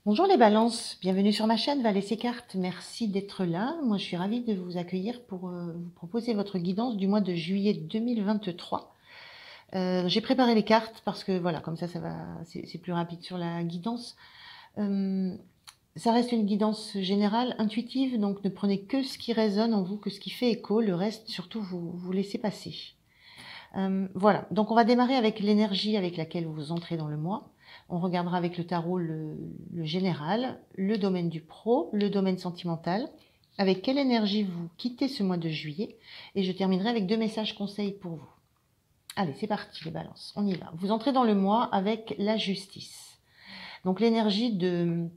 Bonjour les balances, bienvenue sur ma chaîne Valais ses cartes, merci d'être là. Moi je suis ravie de vous accueillir pour vous proposer votre guidance du mois de juillet 2023. J'ai préparé les cartes parce que voilà, comme ça c'est plus rapide sur la guidance. Ça reste une guidance générale, intuitive, donc ne prenez que ce qui résonne en vous, que ce qui fait écho, le reste surtout vous laissez passer. Voilà, donc on va démarrer avec l'énergie avec laquelle vous entrez dans le mois. On regardera avec le tarot le général, le domaine du pro, le domaine sentimental, avec quelle énergie vous quittez ce mois de juillet. Et je terminerai avec 2 messages conseils pour vous. Allez, c'est parti les balances, on y va. Vous entrez dans le mois avec la justice. Donc l'énergie de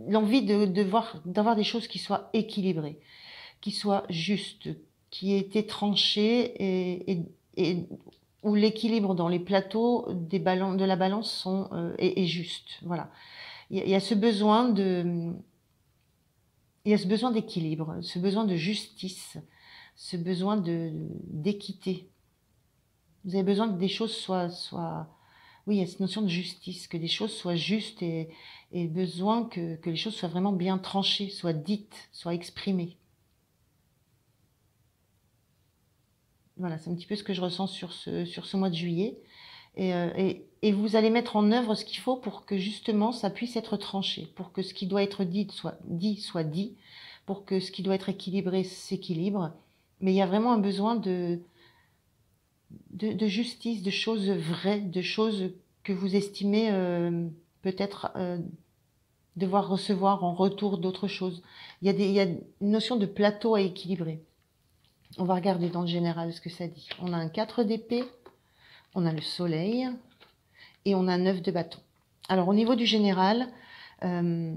l'envie d'avoir des choses qui soient équilibrées, qui soient justes, qui aient été tranchées et où l'équilibre dans les plateaux de la balance est juste. Voilà. Il y a ce besoin d'équilibre, ce besoin de justice, ce besoin d'équité. Vous avez besoin que des choses soient oui, il y a cette notion de justice, que des choses soient justes et besoin que les choses soient vraiment bien tranchées, soient dites, soient exprimées. Voilà, c'est un petit peu ce que je ressens sur ce mois de juillet. Et vous allez mettre en œuvre ce qu'il faut pour que justement ça puisse être tranché, pour que ce qui doit être dit soit dit, pour que ce qui doit être équilibré s'équilibre. Mais il y a vraiment un besoin de justice, de choses vraies, de choses que vous estimez peut-être devoir recevoir en retour d'autres choses. Il y a une notion de plateau à équilibrer. On va regarder dans le général ce que ça dit. On a un 4 d'épée, on a le soleil et on a un 9 de bâton. Alors au niveau du général, il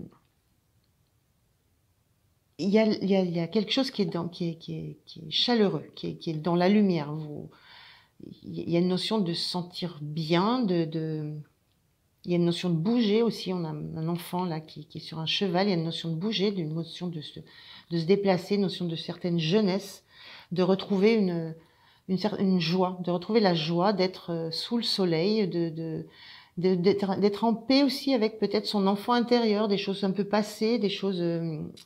y a quelque chose qui est chaleureux, qui est dans la lumière. Il y a une notion de se sentir bien, il y a une notion de bouger aussi. On a un enfant là qui est sur un cheval. Il y a une notion de bouger, une notion de se déplacer, une notion de certaine jeunesse, de retrouver une joie, de retrouver la joie d'être sous le soleil, d'être en paix aussi avec peut-être son enfant intérieur, des choses un peu passées, des choses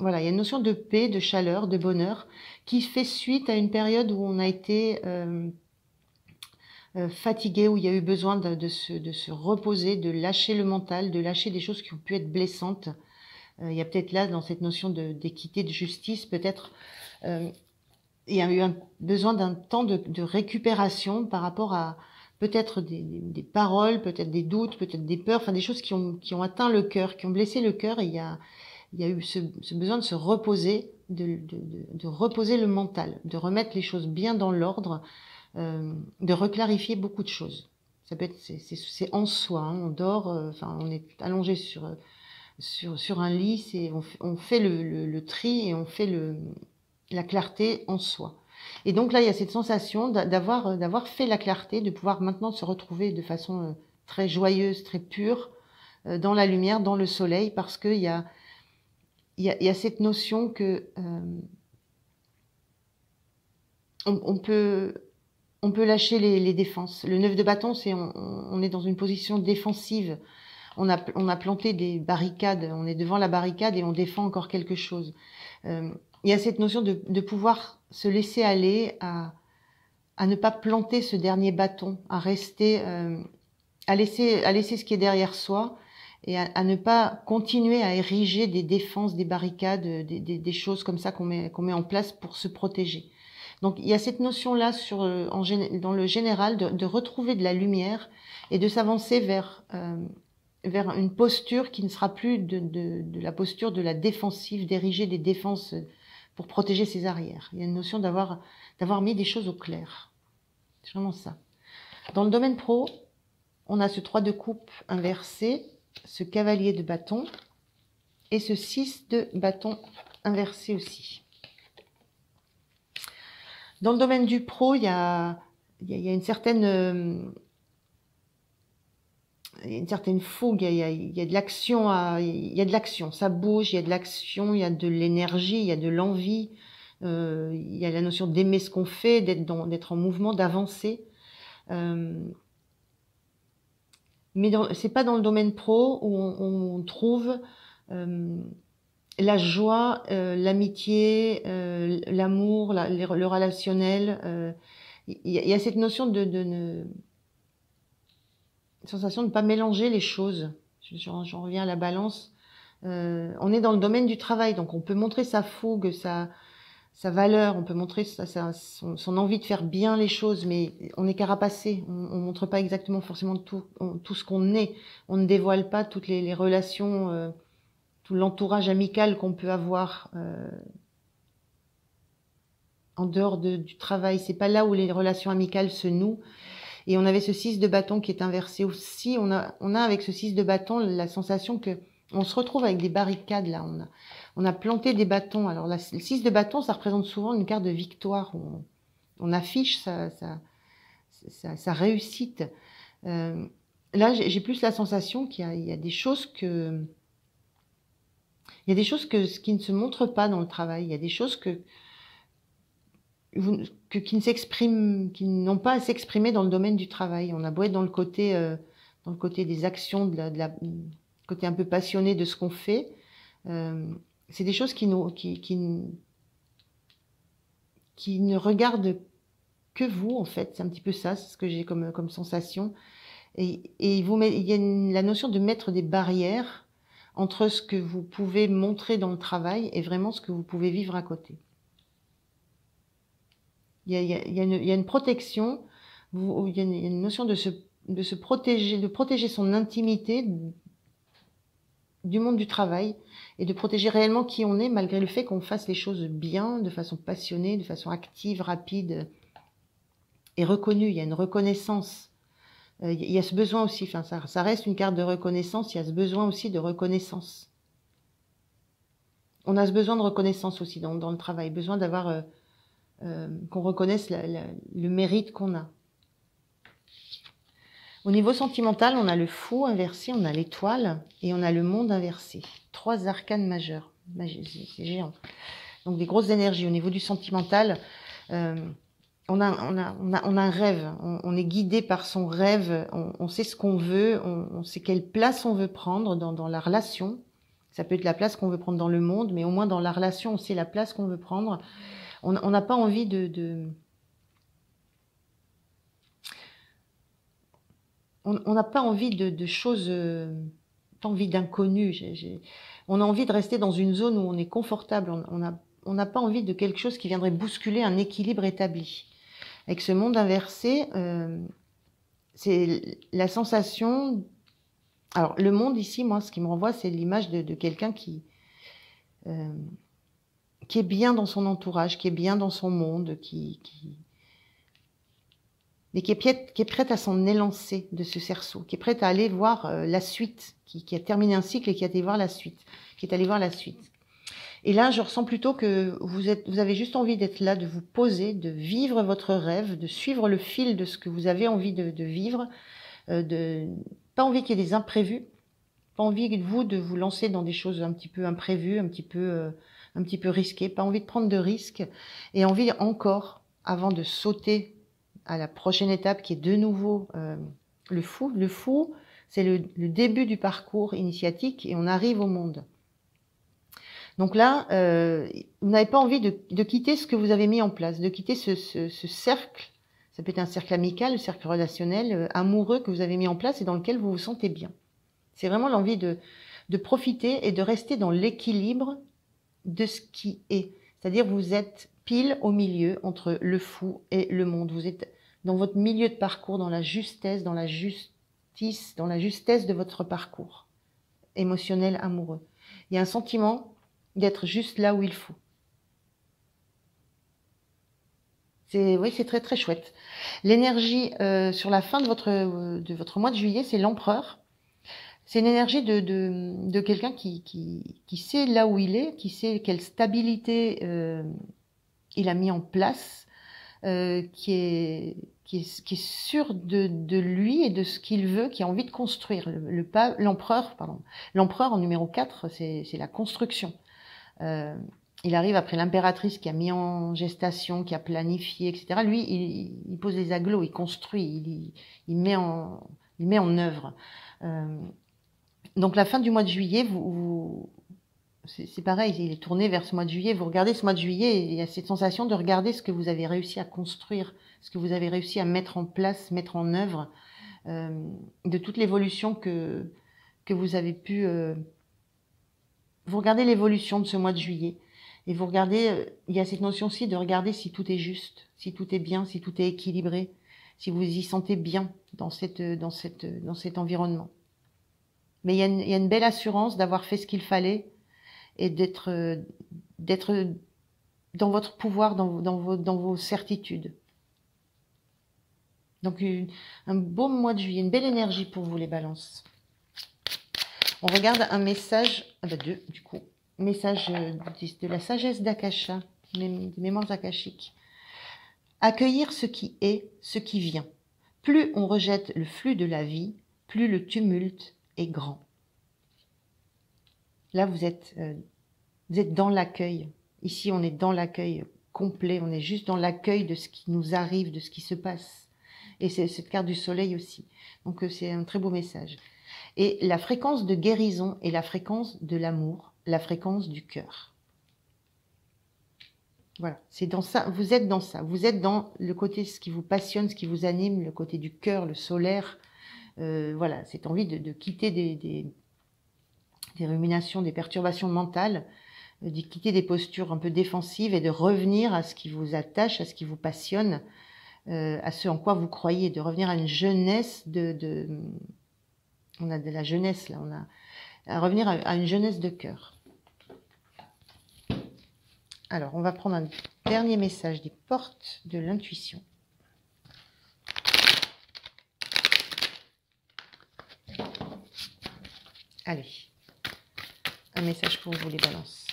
voilà, il y a une notion de paix, de chaleur, de bonheur qui fait suite à une période où on a été fatigué, où il y a eu besoin de se reposer, de lâcher le mental, de lâcher des choses qui ont pu être blessantes. Il y a peut-être là, dans cette notion d'équité, de justice, peut-être, il y a eu besoin d'un temps de récupération par rapport à peut-être des paroles, peut-être des doutes, peut-être des peurs, enfin des choses qui ont atteint le cœur, qui ont blessé le cœur. Et il y a eu ce besoin de se reposer, de reposer le mental, de remettre les choses bien dans l'ordre, de reclarifier beaucoup de choses. Ça peut être, c'est en soi, hein, on dort, enfin on est allongé sur un lit, on fait le tri et on fait la clarté en soi. Et donc là, il y a cette sensation d'avoir fait la clarté, de pouvoir maintenant se retrouver de façon très joyeuse, très pure, dans la lumière, dans le soleil, parce qu'il y a cette notion que on peut lâcher les défenses. Le 9 de bâton, c'est on est dans une position défensive. On a planté des barricades, on est devant la barricade et on défend encore quelque chose. Il y a cette notion de pouvoir se laisser aller à ne pas planter ce dernier bâton, à rester, à laisser ce qui est derrière soi et à ne pas continuer à ériger des défenses, des barricades, des choses comme ça qu'on met en place pour se protéger. Donc il y a cette notion-là dans le général de retrouver de la lumière et de s'avancer vers une posture qui ne sera plus de la posture de la défensive, d'ériger des défenses pour protéger ses arrières. Il y a une notion d'avoir mis des choses au clair. C'est vraiment ça. Dans le domaine pro, on a ce 3 de coupe inversé, ce cavalier de bâton et ce 6 de bâton inversé aussi. Dans le domaine du pro, il y a une certaine fougue, il y a de l'action, il y a de l'action, ça bouge, il y a de l'action, il y a de l'énergie, il y a de l'envie, il y a la notion d'aimer ce qu'on fait, d'être en mouvement, d'avancer. Mais c'est pas dans le domaine pro où on trouve la joie, l'amitié, l'amour, le relationnel. Il y a cette notion de sensation de ne pas mélanger les choses. J'en reviens à la balance. On est dans le domaine du travail, donc on peut montrer sa fougue, sa valeur, on peut montrer son envie de faire bien les choses, mais on est carapacé, on montre pas exactement forcément tout ce qu'on est. On ne dévoile pas toutes les relations, tout l'entourage amical qu'on peut avoir en dehors du travail. C'est pas là où les relations amicales se nouent. Et on avait ce 6 de bâton qui est inversé aussi. On a avec ce 6 de bâton la sensation que on se retrouve avec des barricades là. On a planté des bâtons. Alors là, le 6 de bâton, ça représente souvent une carte de victoire. On affiche sa réussite. Là, j'ai plus la sensation qu'il y a des choses qui ne se montrent pas dans le travail. Il y a des choses qui ne s'expriment, qui n'ont pas à s'exprimer dans le domaine du travail. On a beau être dans le côté des actions, côté un peu passionné de ce qu'on fait. C'est des choses qui ne regardent que vous, en fait. C'est un petit peu ça, c'est ce que j'ai comme sensation. Et il y a la notion de mettre des barrières entre ce que vous pouvez montrer dans le travail et vraiment ce que vous pouvez vivre à côté. Il y a une protection, il y a une notion de se protéger, de protéger son intimité du monde du travail et de protéger réellement qui on est malgré le fait qu'on fasse les choses bien, de façon passionnée, de façon active, rapide et reconnue. Il y a une reconnaissance. Il y a ce besoin aussi, enfin ça reste une carte de reconnaissance, il y a ce besoin aussi de reconnaissance. On a ce besoin de reconnaissance aussi dans le travail, besoin d'avoir qu'on reconnaisse le mérite qu'on a. Au niveau sentimental, on a le fou inversé, on a l'étoile et on a le monde inversé. 3 arcanes majeures. C'est géant. Donc des grosses énergies. Au niveau du sentimental, on a un rêve. On est guidé par son rêve. On sait ce qu'on veut. On sait quelle place on veut prendre dans la relation. Ça peut être la place qu'on veut prendre dans le monde, mais au moins dans la relation, on sait la place qu'on veut prendre. On n'a pas envie on n'a pas envie de choses, pas envie d'inconnu. On a envie de rester dans une zone où on est confortable. On n'a pas envie de quelque chose qui viendrait bousculer un équilibre établi. Avec ce monde inversé, c'est la sensation. Alors le monde ici, moi, ce qui me renvoie, c'est l'image de quelqu'un qui est bien dans son entourage, qui est bien dans son monde, mais qui est prête à s'en élancer de ce cerceau, qui est prête à aller voir la suite, qui a terminé un cycle et qui est allé voir la suite, qui est allé voir la suite. Et là, je ressens plutôt que vous avez juste envie d'être là, de vous poser, de vivre votre rêve, de suivre le fil de ce que vous avez envie de vivre, pas envie qu'il y ait des imprévus, pas envie de vous lancer dans des choses un petit peu imprévues, un petit peu risquées, pas envie de prendre de risques, et envie encore, avant de sauter à la prochaine étape qui est de nouveau le fou. Le fou, c'est le début du parcours initiatique et on arrive au monde. Donc là, vous n'avez pas envie de quitter ce que vous avez mis en place, de quitter ce cercle. Ça peut être un cercle amical, un cercle relationnel, amoureux que vous avez mis en place et dans lequel vous vous sentez bien. C'est vraiment l'envie de profiter et de rester dans l'équilibre de ce qui est. C'est-à-dire vous êtes pile au milieu entre le fou et le monde. Vous êtes dans votre milieu de parcours, dans la justesse, dans la justice, dans la justesse de votre parcours émotionnel, amoureux. Il y a un sentiment d'être juste là où il faut. Oui, c'est très très chouette. L'énergie sur la fin de votre mois de juillet, c'est l'empereur. C'est une énergie de quelqu'un qui sait là où il est, qui sait quelle stabilité il a mis en place, qui est sûr de lui et de ce qu'il veut, qui a envie de construire. L'empereur en numéro 4, c'est la construction. Il arrive après l'impératrice qui a mis en gestation, qui a planifié, etc. Lui, il pose les agglos, il construit, il met il met en œuvre. Donc la fin du mois de juillet, c'est pareil, il est tourné vers ce mois de juillet. Vous regardez ce mois de juillet et il y a cette sensation de regarder ce que vous avez réussi à construire, ce que vous avez réussi à mettre en place, mettre en œuvre, de toute l'évolution que vous avez pu... vous regardez l'évolution de ce mois de juillet et vous regardez, il y a cette notion aussi de regarder si tout est juste, si tout est bien, si tout est équilibré, si vous y sentez bien dans cet environnement. Mais il y a une belle assurance d'avoir fait ce qu'il fallait et d'être dans votre pouvoir, dans vos certitudes. Donc un beau mois de juillet, une belle énergie pour vous les balances. On regarde un message, deux du coup, message de la sagesse d'Akasha, des mémoires akashiques. Accueillir ce qui est, ce qui vient. Plus on rejette le flux de la vie, plus le tumulte est grand. Là, vous êtes dans l'accueil. Ici, on est dans l'accueil complet. On est juste dans l'accueil de ce qui nous arrive, de ce qui se passe. Et c'est cette carte du soleil aussi. Donc, c'est un très beau message. Et la fréquence de guérison est la fréquence de l'amour, la fréquence du cœur. Voilà, c'est dans ça. Vous êtes dans ça. Vous êtes dans le côté, ce qui vous passionne, ce qui vous anime, le côté du cœur, le solaire. Voilà, cette envie de quitter des ruminations, des perturbations mentales, de quitter des postures un peu défensives et de revenir à ce qui vous attache, à ce qui vous passionne, à ce en quoi vous croyez, de revenir à une jeunesse on a de la jeunesse là, on a à revenir à une jeunesse de cœur. Alors, on va prendre un dernier message des portes de l'intuition. Allez, un message pour vous les balances.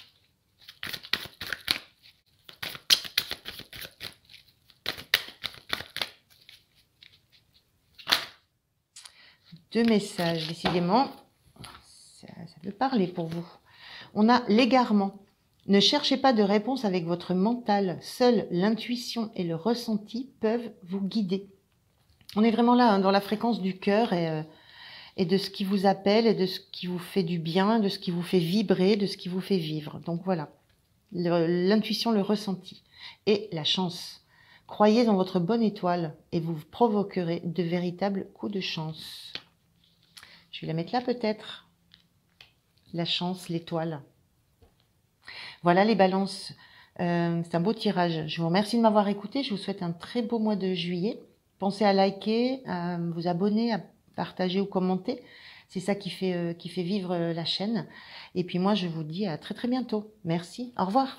Deux messages, décidément, ça peut parler pour vous. On a l'égarement. Ne cherchez pas de réponse avec votre mental. Seule l'intuition et le ressenti peuvent vous guider. On est vraiment là, hein, dans la fréquence du cœur et de ce qui vous appelle et de ce qui vous fait du bien, de ce qui vous fait vibrer, de ce qui vous fait vivre. Donc voilà, l'intuition, le ressenti et la chance. Croyez en votre bonne étoile et vous provoquerez de véritables coups de chance. Je vais la mettre là peut-être. La chance, l'étoile. Voilà les balances. C'est un beau tirage. Je vous remercie de m'avoir écouté. Je vous souhaite un très beau mois de juillet. Pensez à liker, à vous abonner, à partager ou commenter. C'est ça qui fait vivre la chaîne. Et puis moi, je vous dis à très très bientôt. Merci. Au revoir.